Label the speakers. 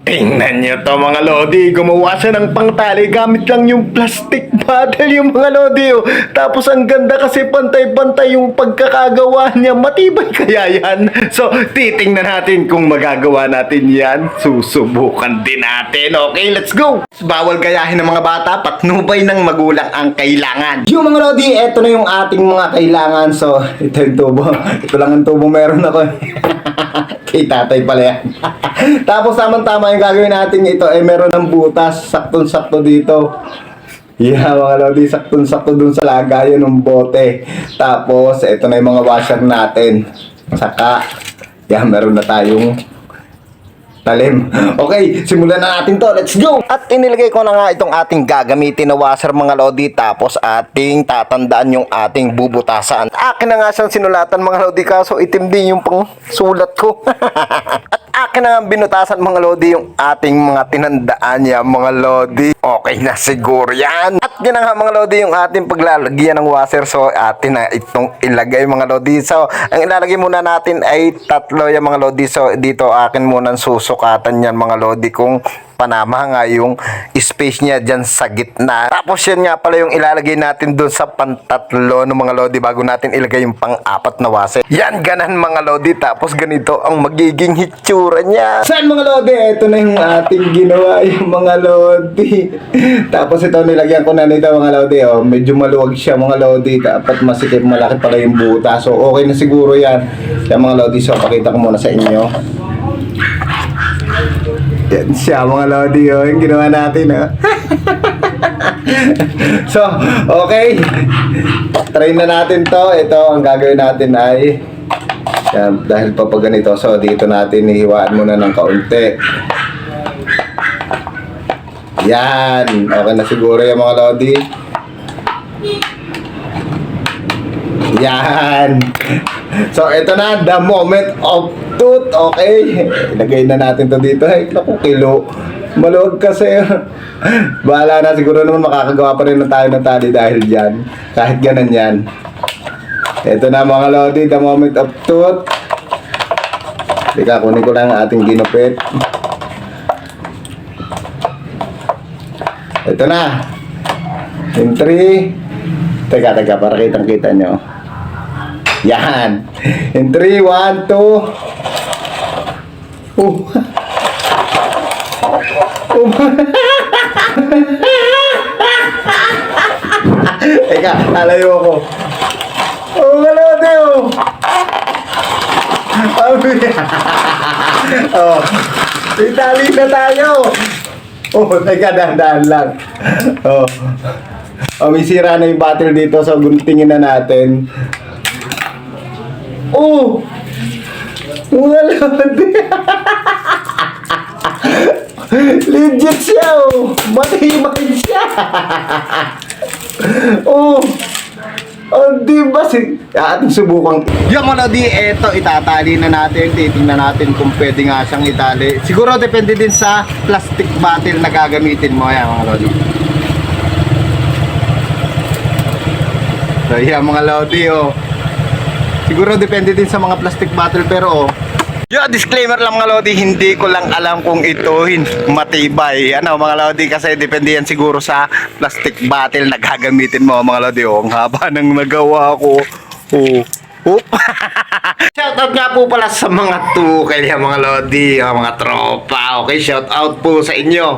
Speaker 1: Tingnan nyo to mga lodi, gumawa siya ng pangtali gamit lang yung plastic bottle yung mga lodi. Oh. Tapos ang ganda kasi pantay-pantay yung pagkakagawa niya. Matibay kaya yan? So, titingnan natin kung magagawa natin yan. Susubukan din natin. Okay, let's go! Bawal gayahin ng mga bata, patnubay ng magulang ang kailangan. Yung mga lodi, eto na yung ating mga kailangan. So, ito yung tubo. Ito lang ang tubo meron ako. Kay tatay pala yan. Tapos tamang-tama yung gagawin natin ito ay meron ng butas. Saktong-sakto dito. Yeah, mga lodi, saktong-sakto dun sa lagayan ng bote. Tapos, ito na yung mga washer natin. Saka, yeah, meron na tayong talim. Okay, simulan na natin to. Let's go! At inilagay ko na nga itong ating gagamitin na washer mga lodi. Tapos ating tatandaan yung ating bubutasan. Akin na nga siyang sinulatan mga lodi. Kaso itim din yung pang sulat ko. At akin na nga binutasan mga lodi yung ating mga tinandaan niya mga lodi. Okay na siguro yan. At yan na nga mga lodi yung ating paglalagyan ng washer. So atin na itong ilagay mga lodi. So ang ilalagay muna natin ay tatlo yung mga lodi. So dito akin muna susukatan yan mga lodi kung panama nga yung space niya dyan sa gitna. Tapos yan nga pala yung ilalagay natin doon sa pantatlo ng mga lodi bago natin ilagay yung pang-apat na washer. Yan ganan mga lodi. Tapos ganito ang magiging hitsura niya. Saan mga lodi? Ito na yung ating ginawa yung mga lodi. Tapos ito nilagyan ko na nito mga lodi. Oh. Medyo maluwag siya mga lodi. Dapat masikip malaki pala yung buta. So okay na siguro yan. Yan mga lodi. So pakita ko muna sa inyo. Yan siya mga lodi, oh, yung ginawa natin, oh. So, okay. Try na natin to. Ito, ang gagawin natin ay yan, dahil pa ganito. So, dito natin ihiwaan muna ng kaunti. Yan. Okay na siguro yung mga lodi. Yan. So, ito na, the moment of truth. Okay. Ilagay na natin to dito. Ay, naku, kilo. Maluwag kasi. Bahala na. Siguro naman makakagawa pa rin na tayo ng tali dahil dyan. Kahit ganun yan. Ito na mga lodi, the moment of truth. Teka, kunin ko lang ang ating ginupit. Ito na. In 3. Teka, para kitang-kita nyo. Yan. In 3, 1, 2. Teka, alayo ako. Malode, oh. Oh. Itali na tayo. Oh, teka, dahan-dahan lang. Oh. Oh, may sira na yung battle dito. So, guntingin na natin. Oh! Malode. Legit siya, oh. Matibay siya. Oh. Oh, diba ating subukang. Yung mga lodi, eto itatali na natin. Titingnan natin kung pwede nga siyang itali. Siguro depende din sa plastic bottle na gagamitin mo. Yan mga lodi. So yan mga lodi, oh. Siguro depende din sa mga plastic bottle pero oh. Yo, disclaimer lang mga lodi, hindi ko lang alam kung ito matibay. Ano mga lodi, kasi depende yan siguro sa plastic bottle na gagamitin mo mga lodi. Oh, ang haba ng nagawa ko. Oh. Oop. Shoutout nga po pala sa mga tukay mga lodi, mga tropa. Okay, shoutout po sa inyo.